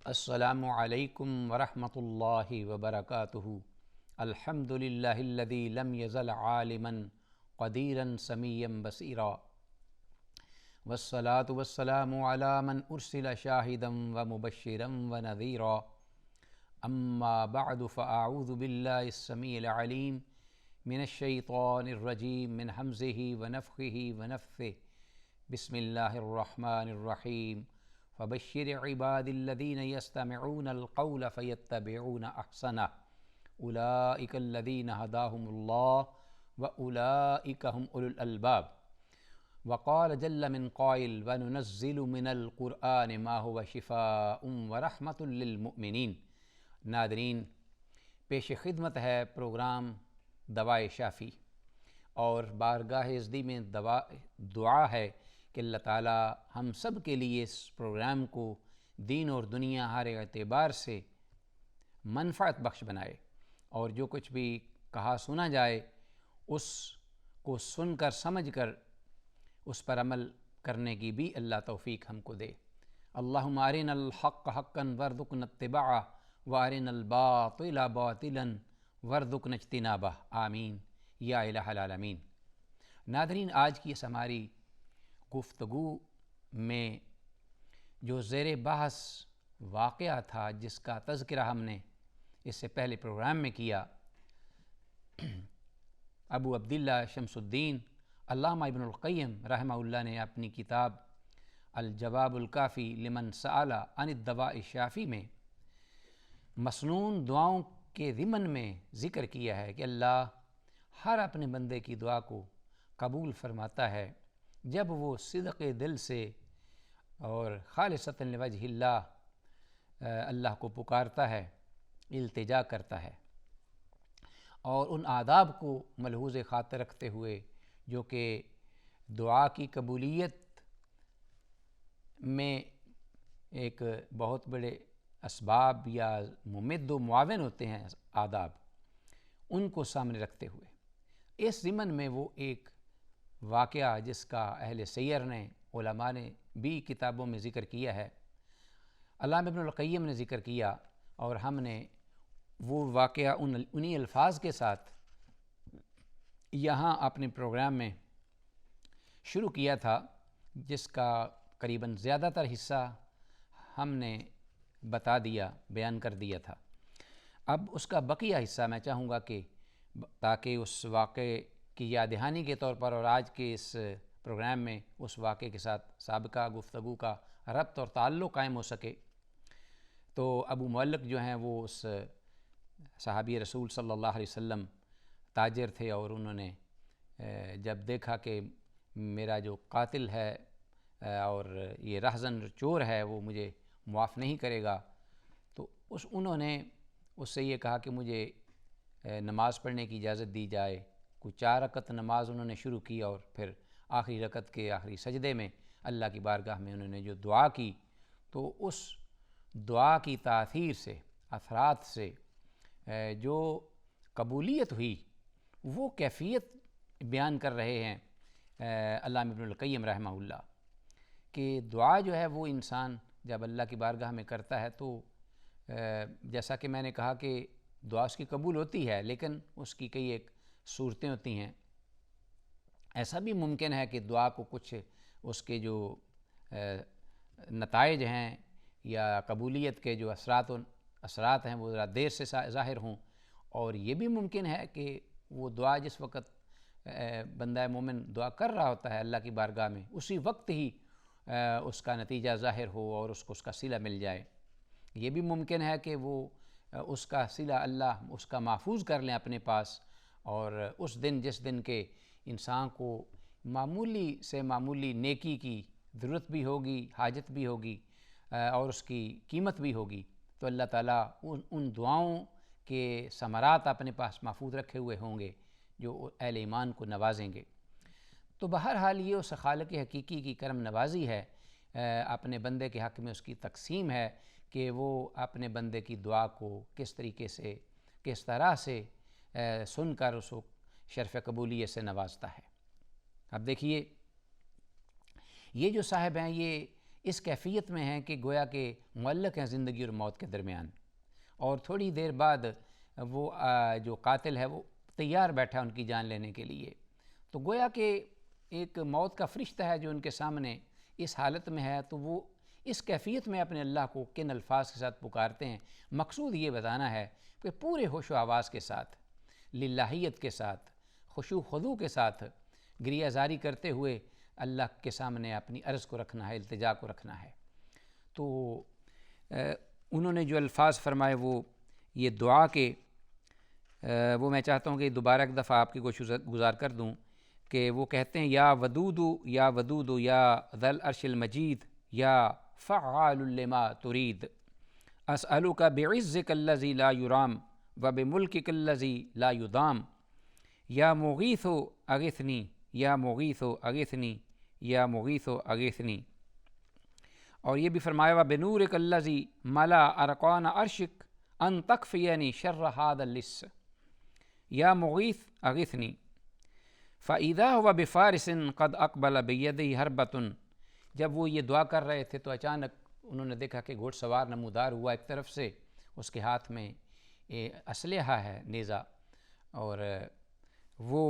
السلام علیکم ورحمۃ اللہ وبرکاتہ۔ الحمد للہ الذی لم یزل عالما قدیرا سمیعا بصیرا، والصلاة والسلام علی من ارسل شاہدا ومبشرا ونذیرا، اما بعد فاعوذ باللہ السمیع العلیم من الشیطان الرجیم من حمزہ ونفخہ ونفثہ، بسم اللہ الرحمن الرحیم۔ فبشر عباد الذین یستمعون القول فیتبعون احسنہ، اولئک الذین ہداہم اللہ واولئک هم اولو الالباب۔ وقال جل من قائل وننزل من القرآن ما هو شفاء ورحمۃ للمؤمنین۔ ناظرین، پیش خدمت ہے پروگرام دوائے شافی، اور بارگاہ ازدی میں دعا ہے کہ اللہ تعالیٰ ہم سب کے لیے اس پروگرام کو دین اور دنیا ہر اعتبار سے منفعت بخش بنائے، اور جو کچھ بھی کہا سنا جائے اس کو سن کر سمجھ کر اس پر عمل کرنے کی بھی اللہ توفیق ہم کو دے۔ اللہم ارنا الحق حقا وارزقنا اتباعہ وارنا الباطل باطلا وارزقنا اجتنابہ، آمین یا الہ العالمین۔ ناظرین، آج کی اس ہماری گفتگو میں جو زیر بحث واقعہ تھا، جس کا تذکرہ ہم نے اس سے پہلے پروگرام میں کیا، ابو عبداللہ شمس الدین علامہ ابن القیم رحمہ اللہ نے اپنی کتاب الجواب الکافی لمن سأل عن الدواء الشافی میں مسنون دعاؤں کے ضمن میں ذکر کیا ہے کہ اللہ ہر اپنے بندے کی دعا کو قبول فرماتا ہے جب وہ صدق دل سے اور خالصۃ لوجہ اللہ کو پکارتا ہے، التجا کرتا ہے، اور ان آداب کو ملحوظ خاطر رکھتے ہوئے جو کہ دعا کی قبولیت میں ایک بہت بڑے اسباب یا ممد و معاون ہوتے ہیں آداب، ان کو سامنے رکھتے ہوئے اس ضمن میں وہ ایک واقعہ جس کا اہل سیر نے، علماء نے بھی کتابوں میں ذکر کیا ہے، علامہ ابن القیم نے ذکر کیا، اور ہم نے وہ واقعہ انہی الفاظ کے ساتھ یہاں اپنے پروگرام میں شروع کیا تھا، جس کا قریباً زیادہ تر حصہ ہم نے بتا دیا، بیان کر دیا تھا۔ اب اس کا بقیہ حصہ میں چاہوں گا کہ تاکہ اس واقعے کی یاد دہانی کے طور پر اور آج کے اس پروگرام میں اس واقعے کے ساتھ سابقہ گفتگو کا ربط اور تعلق قائم ہو سکے، تو ابو معلق جو ہیں وہ اس صحابی رسول صلی اللہ علیہ وسلم تاجر تھے، اور انہوں نے جب دیکھا کہ میرا جو قاتل ہے اور یہ رہزن چور ہے وہ مجھے معاف نہیں کرے گا، تو انہوں نے اس سے یہ کہا کہ مجھے نماز پڑھنے کی اجازت دی جائے۔ کوئی 4 رکعت نماز انہوں نے شروع کی، اور پھر آخری رکعت کے آخری سجدے میں اللہ کی بارگاہ میں انہوں نے جو دعا کی، تو اس دعا کی تاثیر سے، اثرات سے جو قبولیت ہوئی، وہ کیفیت بیان کر رہے ہیں علامہ ابن القیم رحمہ اللہ، کہ دعا جو ہے وہ انسان جب اللہ کی بارگاہ میں کرتا ہے تو جیسا کہ میں نے کہا کہ دعا اس کی قبول ہوتی ہے، لیکن اس کی کئی ایک صورتیں ہوتی ہیں۔ ایسا بھی ممکن ہے کہ دعا کو کچھ اس کے جو نتائج ہیں یا قبولیت کے جو اثرات ہیں وہ ذرا دیر سے ظاہر ہوں، اور یہ بھی ممکن ہے کہ وہ دعا جس وقت بندہ مومن دعا کر رہا ہوتا ہے اللہ کی بارگاہ میں، اسی وقت ہی اس کا نتیجہ ظاہر ہو اور اس کو اس کا صلہ مل جائے۔ یہ بھی ممکن ہے کہ وہ اس کا صلہ اللہ اس کا محفوظ کر لیں اپنے پاس، اور اس دن جس دن کے انسان کو معمولی سے معمولی نیکی کی ضرورت بھی ہوگی، حاجت بھی ہوگی، اور اس کی قیمت بھی ہوگی، تو اللہ تعالیٰ ان دعاؤں کے ثمرات اپنے پاس محفوظ رکھے ہوئے ہوں گے جو اہل ایمان کو نوازیں گے۔ تو بہرحال یہ اس خالق حقیقی کی کرم نوازی ہے، اپنے بندے کے حق میں اس کی تقسیم ہے کہ وہ اپنے بندے کی دعا کو کس طریقے سے، کس طرح سے سن کر اس کو شرف قبولیت سے نوازتا ہے۔ اب دیکھیے، یہ جو صاحب ہیں اس کیفیت میں ہیں کہ گویا کہ معلق ہیں زندگی اور موت کے درمیان، اور تھوڑی دیر بعد وہ جو قاتل ہے وہ تیار بیٹھا ہے ان کی جان لینے کے لیے۔ تو گویا کہ ایک موت کا فرشتہ ہے جو ان کے سامنے اس حالت میں ہے، تو وہ اس کیفیت میں اپنے اللہ کو کن الفاظ کے ساتھ پکارتے ہیں۔ مقصود یہ بتانا ہے کہ پورے ہوش و آواز کے ساتھ، للہیت کے ساتھ، خشوع خضوع کے ساتھ گریہ زاری کرتے ہوئے اللہ کے سامنے اپنی عرض کو رکھنا ہے، التجا کو رکھنا ہے۔ تو انہوں نے جو الفاظ فرمائے وہ یہ دعا کے، وہ میں چاہتا ہوں کہ دوبارہ ایک دفعہ آپ کی کوشش گزار کر دوں کہ وہ کہتے ہیں یا ودودو یا ودودو یا ذا العرش المجید یا فعال لما ترید اسألک بعزک الذی لا یرام وبملکک الذی لا یدام یا مغیث اغثنی یا مغیث اغثنی یا مغیث اغثنی۔ اور یہ بھی فرمایا وبنورک الذی ملا ارکان عرشک ان تکفینی شر ھذا اللص یا مغیث اغثنی۔ فَإِذَا هُوَ بِفَارِسٍ قَدْ أَقْبَلَ بِيَدِهِ حَرْبَةٌ، جب وہ یہ دعا کر رہے تھے تو اچانک انہوں نے دیکھا کہ گھوڑ سوار نمودار ہوا ایک طرف سے، اس کے ہاتھ میں اسلحہ ہے، نیزہ، اور وہ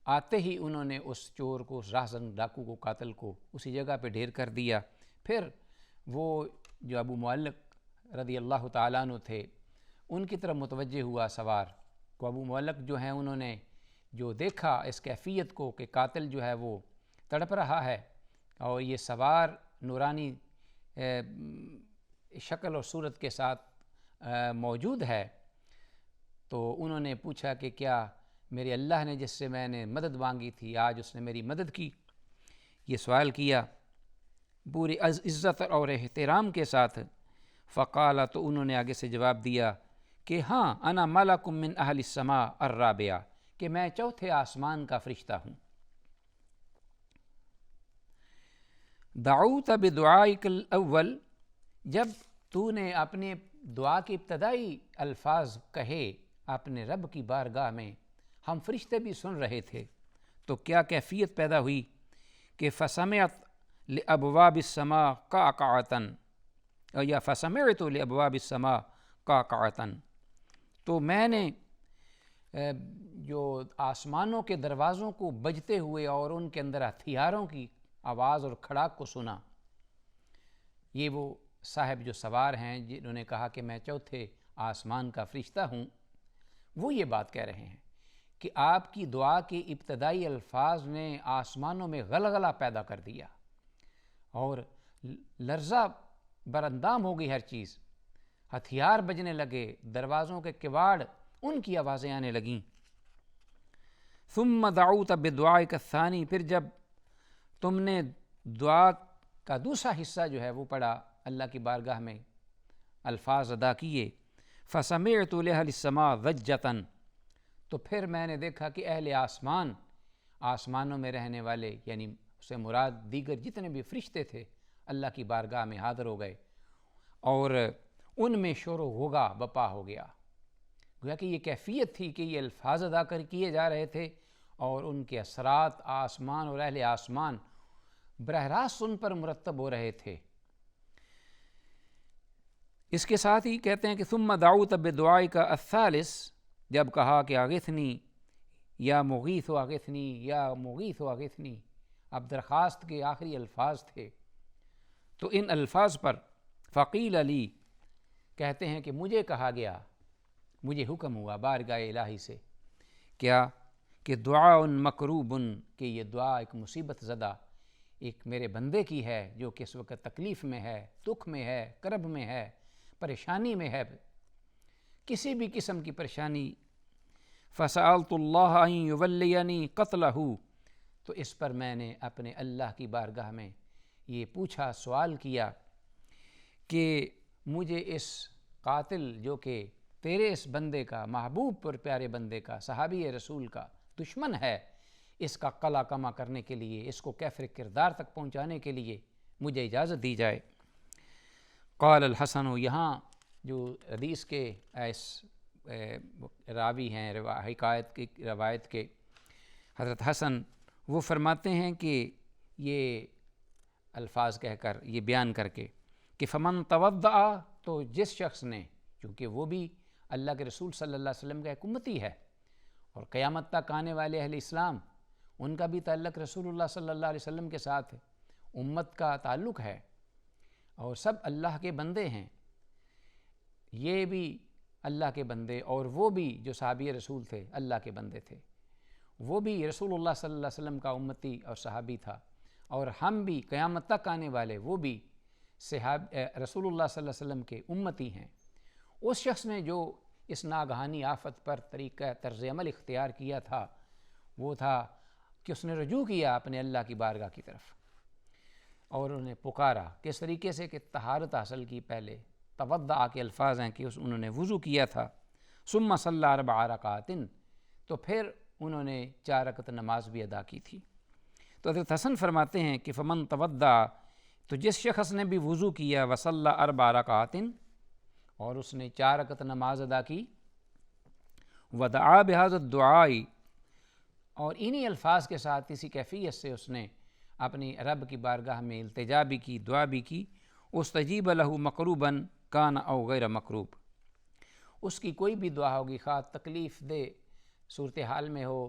آتے ہی انہوں نے اس چور کو، اس راہزن ڈاکو کو، قاتل کو اسی جگہ پہ ڈھیر کر دیا۔ پھر وہ جو ابو معلق رضی اللہ تعالیٰ عنہ تھے ان کی طرف متوجہ ہوا سوار کو۔ ابو معلق جو ہیں انہوں نے جو دیکھا اس کیفیت کو کہ قاتل جو ہے وہ تڑپ رہا ہے اور یہ سوار نورانی شکل اور صورت کے ساتھ موجود ہے، تو انہوں نے پوچھا کہ کیا میرے اللہ نے جس سے میں نے مدد مانگی تھی آج اس نے میری مدد کی؟ یہ سوال کیا پوری عزت اور احترام کے ساتھ۔ فقال، تو انہوں نے آگے سے جواب دیا کہ ہاں انا ملک من اہل السماء الرابعہ، کہ میں چوتھے آسمان کا فرشتہ ہوں۔ دعوت بدعائک الاول، جب تو نے اپنے دعا کے ابتدائی الفاظ کہے اپنے رب کی بارگاہ میں، ہم فرشتے بھی سن رہے تھے، تو کیا کیفیت پیدا ہوئی کہ فسمعت لابواب السماء قعقعۃ، یا فسمعت لابواب السماء قعقعۃ، تو میں نے جو آسمانوں کے دروازوں کو بجتے ہوئے اور ان کے اندر ہتھیاروں کی آواز اور کھڑاک کو سنا۔ یہ وہ صاحب جو سوار ہیں جنہوں نے کہا کہ میں چوتھے آسمان کا فرشتہ ہوں، وہ یہ بات کہہ رہے ہیں کہ آپ کی دعا کے ابتدائی الفاظ نے آسمانوں میں غلغلہ پیدا کر دیا اور لرزہ براندام ہو گئی ہر چیز، ہتھیار بجنے لگے، دروازوں کے کواڑ ان کی آوازیں آنے لگیں۔ ثم دعوت بدعائک الثانی، پھر جب تم نے دعا کا دوسرا حصہ جو ہے وہ پڑھا، اللہ کی بارگاہ میں الفاظ ادا کیے، فسمعت لأہل السماء ضجۃ، تو پھر میں نے دیکھا کہ اہل آسمان، آسمانوں میں رہنے والے، یعنی اس سے مراد دیگر جتنے بھی فرشتے تھے، اللہ کی بارگاہ میں حاضر ہو گئے اور ان میں شور و غوغا بپا ہو گیا۔ گویا کہ یہ کیفیت تھی کہ یہ الفاظ ادا کر کیے جا رہے تھے اور ان کے اثرات آسمان اور اہل آسمان براہ راست ان پر مرتب ہو رہے تھے۔ اس کے ساتھ ہی کہتے ہیں کہ ثم دعوت بدعائک الثالث، جب کہا کہ اغثنی یا مغیث اغثنی یا مغیث اغثنی، اب درخواست کے آخری الفاظ تھے، تو ان الفاظ پر فقیل علی، کہتے ہیں کہ مجھے کہا گیا، مجھے حکم ہوا بارگاہ الہی سے، کیا کہ دعا مکروب، کہ یہ دعا ایک مصیبت زدہ ایک میرے بندے کی ہے جو کہ اس وقت تکلیف میں ہے، دکھ میں ہے، کرب میں ہے، پریشانی میں ہے، کسی بھی قسم کی پریشانی۔ فسألت اللہ ان یولینی قتلہ، تو اس پر میں نے اپنے اللہ کی بارگاہ میں یہ پوچھا، سوال کیا کہ مجھے اس قاتل جو کہ تیرے اس بندے کا، محبوب پر پیارے بندے کا، صحابی رسول کا دشمن ہے، اس کا قلع کما کرنے کے لیے، اس کو کیفر کردار تک پہنچانے کے لیے مجھے اجازت دی جائے۔ قال الحسن، یہاں جو حدیث کے اس راوی ہیں حکایت کی روایت کے، حضرت حسن، وہ فرماتے ہیں کہ یہ الفاظ کہہ کر یہ بیان کر کے کہ فمن توضع، تو جس شخص نے، چونکہ وہ بھی اللہ کے رسول صلی اللہ علیہ وسلم کا ایک امتی ہے اور قیامت تک آنے والے اہل اسلام ان کا بھی تعلق رسول اللہ صلی اللہ علیہ وسلم کے ساتھ ہے، امت کا تعلق ہے اور سب اللہ کے بندے ہیں، یہ بھی اللہ کے بندے اور وہ بھی جو صحابی رسول تھے اللہ کے بندے تھے، وہ بھی رسول اللہ صلی اللہ علیہ وسلم کا امتی اور صحابی تھا، اور ہم بھی قیامت تک آنے والے وہ بھی رسول اللہ صلی اللہ علیہ وسلم کے امتی ہیں۔ اس شخص نے جو اس ناگہانی آفت پر طریقہ طرز عمل اختیار کیا تھا وہ تھا کہ اس نے رجوع کیا اپنے اللہ کی بارگاہ کی طرف اور انہیں پکارا، کس طریقے سے کہ طہارت حاصل کی، پہلے توضع کے الفاظ ہیں کہ انہوں نے وضو کیا تھا، ثم صلی 4 رکعات، تو پھر انہوں نے 4 رکعت نماز بھی ادا کی تھی۔ تو حضرت حسن فرماتے ہیں کہ فمن توضع، تو جس شخص نے بھی وضو کیا، وصلی 4 رکعات، اور اس نے 4 رکعت نماز ادا کی، ودعا بہذا الدعاء، اور انہی الفاظ کے ساتھ اسی کیفیت سے اس نے اپنی رب کی بارگاہ میں التجا بھی کی، دعا بھی کی، استجیب لہ مقروبا کان او غیر مقروب، اس کی کوئی بھی دعا ہوگی، خواہ تکلیف دہ صورتحال میں ہو،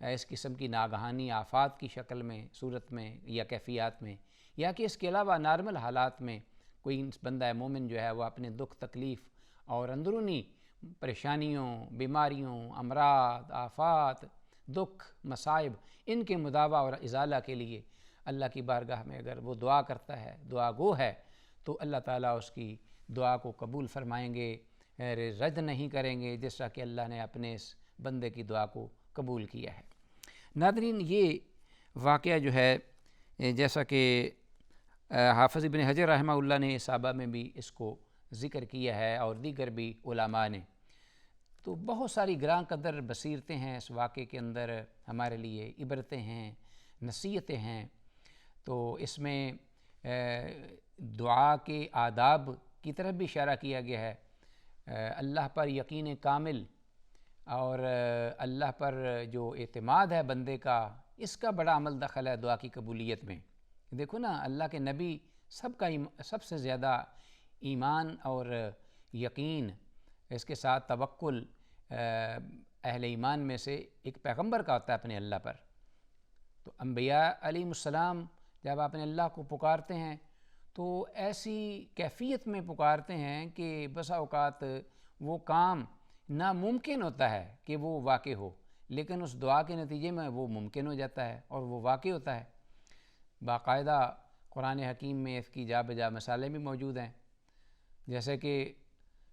اس قسم کی ناگہانی آفات کی شکل میں، صورت میں یا کیفیات میں، یا کہ اس کے علاوہ نارمل حالات میں کوئی بندہ مومن جو ہے وہ اپنے دکھ تکلیف اور اندرونی پریشانیوں، بیماریوں، امراض، آفات، دکھ، مصائب، ان کے مداوع اور ازالہ کے لیے اللہ کی بارگاہ میں اگر وہ دعا کرتا ہے، دعا گو ہے، تو اللہ تعالیٰ اس کی دعا کو قبول فرمائیں گے، رد نہیں کریں گے، جس طرح کہ اللہ نے اپنے اس بندے کی دعا کو قبول کیا ہے۔ ناظرین، یہ واقعہ جو ہے جیسا کہ حافظ ابن حجر رحمہ اللہ نے اصابہ میں بھی اس کو ذکر کیا ہے اور دیگر بھی علماء نے، تو بہت ساری گراں قدر بصیرتیں ہیں اس واقعے کے اندر، ہمارے لیے عبرتیں ہیں، نصیحتیں ہیں۔ تو اس میں دعا کے آداب کی طرف بھی اشارہ کیا گیا ہے، اللہ پر یقین کامل اور اللہ پر جو اعتماد ہے بندے کا، اس کا بڑا عمل دخل ہے دعا کی قبولیت میں۔ دیکھو نا، اللہ کے نبی سب سے زیادہ ایمان اور یقین، اس کے ساتھ توکل اہل ایمان میں سے ایک پیغمبر کا ہوتا ہے اپنے اللہ پر۔ تو انبیاء علیہ السلام جب اپنے اللہ کو پکارتے ہیں تو ایسی کیفیت میں پکارتے ہیں کہ بسا اوقات وہ کام ناممکن ہوتا ہے کہ وہ واقع ہو، لیکن اس دعا کے نتیجے میں وہ ممکن ہو جاتا ہے اور وہ واقع ہوتا ہے۔ باقاعدہ قرآن حکیم میں اس کی جا بجا مثالیں بھی موجود ہیں، جیسے کہ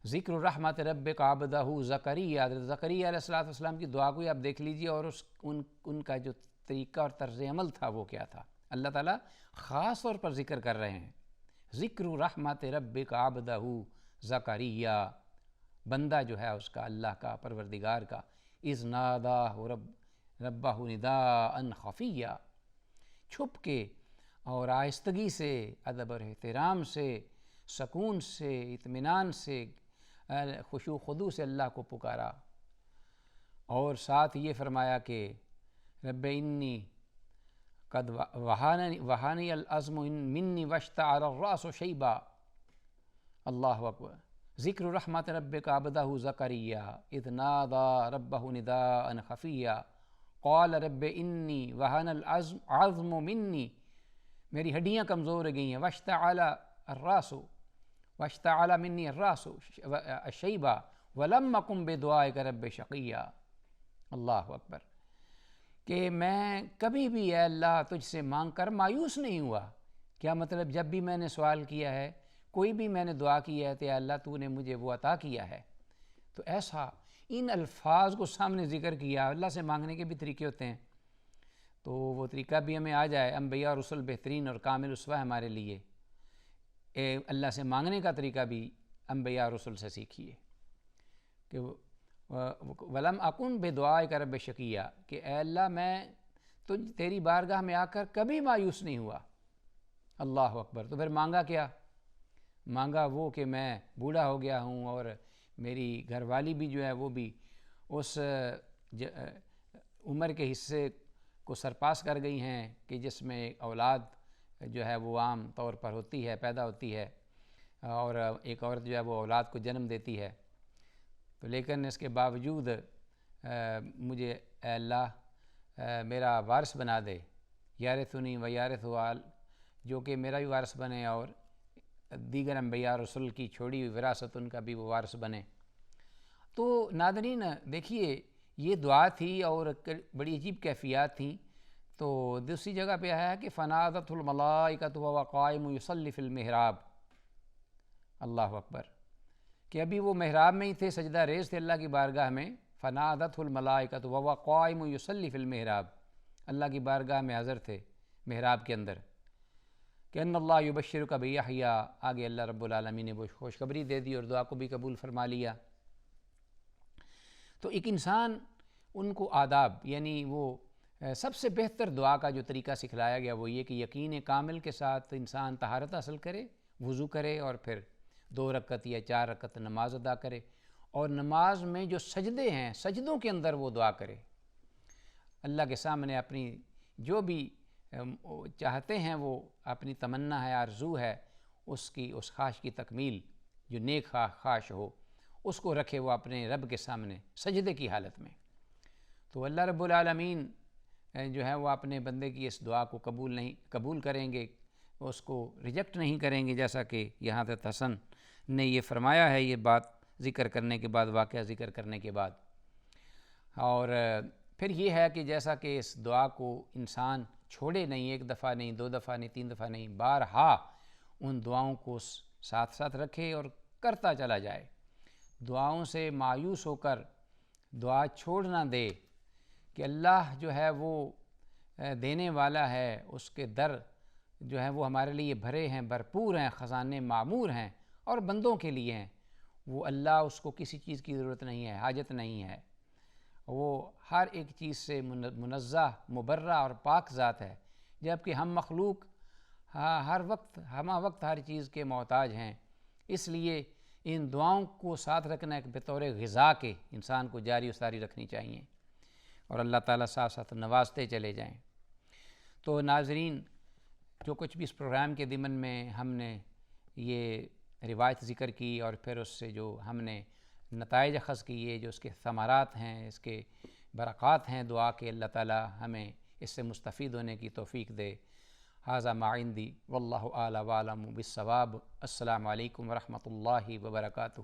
ذکر رحمت ربک عبدہ زکریا، حضرت زکریا علیہ السلام کی دعا کو آپ دیکھ لیجئے، اور ان کا جو طریقہ اور طرز عمل تھا وہ کیا تھا۔ اللہ تعالیٰ خاص طور پر ذکر کر رہے ہیں، ذکر رحمت ربک عبدہ زکریا، بندہ جو ہے اس کا، اللہ کا، پروردگار کا، اذ ناداہ ربہ نداء خفیہ، چھپ کے اور آہستگی سے، ادب اور احترام سے، سکون سے، اطمینان سے، خشوع و خضوع سے اللہ کو پکارا، اور ساتھ یہ فرمایا کہ رب انی قد وہانی العظم منی واشتعل الراس شیبا، اللہ اکبر۔ ذکر رحمت ربک عبدہ زکریا اذ نادى ربہ نداء خفیا قال رب انی وہن العظم منی، میری ہڈیاں کمزور ہو گئی ہیں، واشتعل منی الراس شیبا ولم اکن بدعائک رب شقیا، اللہ اکبر، کہ میں کبھی بھی اے اللہ تجھ سے مانگ کر مایوس نہیں ہوا۔ کیا مطلب؟ جب بھی میں نے سوال کیا ہے، کوئی بھی میں نے دعا کی ہے تو اے اللہ تو نے مجھے وہ عطا کیا ہے۔ تو ایسا ان الفاظ کو سامنے ذکر کیا۔ اللہ سے مانگنے کے بھی طریقے ہوتے ہیں، تو وہ طریقہ بھی ہمیں آ جائے۔ انبیاء اور رسل بہترین اور کامل اسوہ ہمارے لیے، اللہ سے مانگنے کا طریقہ بھی انبیاء اور رسل سے سیکھیے کہ ولم اکن بدعائک رب شقیا، کہ اے اللہ میں تیری بارگاہ میں آ کر کبھی مایوس نہیں ہوا۔ اللہ اکبر۔ تو پھر مانگا کیا؟ مانگا وہ کہ میں بوڑھا ہو گیا ہوں اور میری گھر والی بھی جو ہے وہ بھی اس عمر کے حصے کو سرپاس کر گئی ہیں کہ جس میں اولاد جو ہے وہ عام طور پر ہوتی ہے، پیدا ہوتی ہے، اور ایک عورت جو ہے وہ اولاد کو جنم دیتی ہے، تو لیکن اس کے باوجود مجھے اے اللہ میرا وارث بنا دے، یارثنی و یارث آل، جو کہ میرا بھی وارث بنے اور دیگر انبیاء رسول کی چھوڑی ہوئی وراثت ان کا بھی وہ وارث بنے۔ تو ناظرین دیکھیے یہ دعا تھی اور بڑی عجیب کیفیات تھیں۔ تو دوسری جگہ پہ آیا ہے کہ فنادت الملائکۃ وهو قائم یصلی فی المحراب، اللہ اکبر، کہ ابھی وہ محراب میں ہی تھے، سجدہ ریز تھے اللہ کی بارگاہ میں، فنادت الملائکۃ وهو قائم یصلی فی المحراب، اللہ کی بارگاہ میں حاضر تھے محراب کے اندر، کہ ان اللہ یبشرک بیحییٰ، آگے اللہ رب العالمین نے وہ خوشخبری دے دی اور دعا کو بھی قبول فرما لیا۔ تو ایک انسان ان کو آداب، یعنی وہ سب سے بہتر دعا کا جو طریقہ سکھلایا گیا وہ یہ کہ یقین کامل کے ساتھ انسان طہارت حاصل کرے، وضو کرے اور پھر 2 رکعت یا 4 رکعت نماز ادا کرے، اور نماز میں جو سجدے ہیں سجدوں کے اندر وہ دعا کرے، اللہ کے سامنے اپنی جو بھی چاہتے ہیں وہ اپنی تمنا ہے، آرزو ہے، اس خواہش کی تکمیل، جو نیک خواہش ہو اس کو رکھے وہ اپنے رب کے سامنے سجدے کی حالت میں۔ تو اللہ رب العالمین جو ہے وہ اپنے بندے کی اس دعا کو قبول کریں گے، اس کو ریجیکٹ نہیں کریں گے، جیسا کہ یہاں حضرت حسن نے یہ فرمایا ہے، یہ بات ذکر کرنے کے بعد، واقعہ ذکر کرنے کے بعد۔ اور پھر یہ ہے کہ جیسا کہ اس دعا کو انسان چھوڑے نہیں، 1 دفعہ نہیں، 2 دفعہ نہیں، 3 دفعہ نہیں، بارہا ان دعاؤں کو ساتھ ساتھ رکھے اور کرتا چلا جائے، دعاؤں سے مایوس ہو کر دعا چھوڑ نہ دے، کہ اللہ جو ہے وہ دینے والا ہے، اس کے در جو ہے وہ ہمارے لیے بھرے ہیں، بھرپور ہیں، خزانے معمور ہیں اور بندوں کے لیے ہیں، وہ اللہ اس کو کسی چیز کی ضرورت نہیں ہے، حاجت نہیں ہے، وہ ہر ایک چیز سے منزہ، مبرہ اور پاک ذات ہے، جبکہ ہم مخلوق ہر وقت ہر چیز کے محتاج ہیں۔ اس لیے ان دعاؤں کو ساتھ رکھنا ایک بطور غذا کے انسان کو جاری و ساری رکھنی چاہیے، اور اللہ تعالیٰ ساتھ ساتھ نوازتے چلے جائیں۔ تو ناظرین، جو کچھ بھی اس پروگرام کے ضمن میں ہم نے یہ روایت ذکر کی اور پھر اس سے جو ہم نے نتائج اخذ کیے، جو اس کے ثمرات ہیں، اس کے برکات ہیں، دعا کے اللہ تعالیٰ ہمیں اس سے مستفید ہونے کی توفیق دے۔ ھذا ما عندی واللہ اعلیٰ وعلم بالصواب۔ السلام علیکم ورحمۃ اللہ وبرکاتہ۔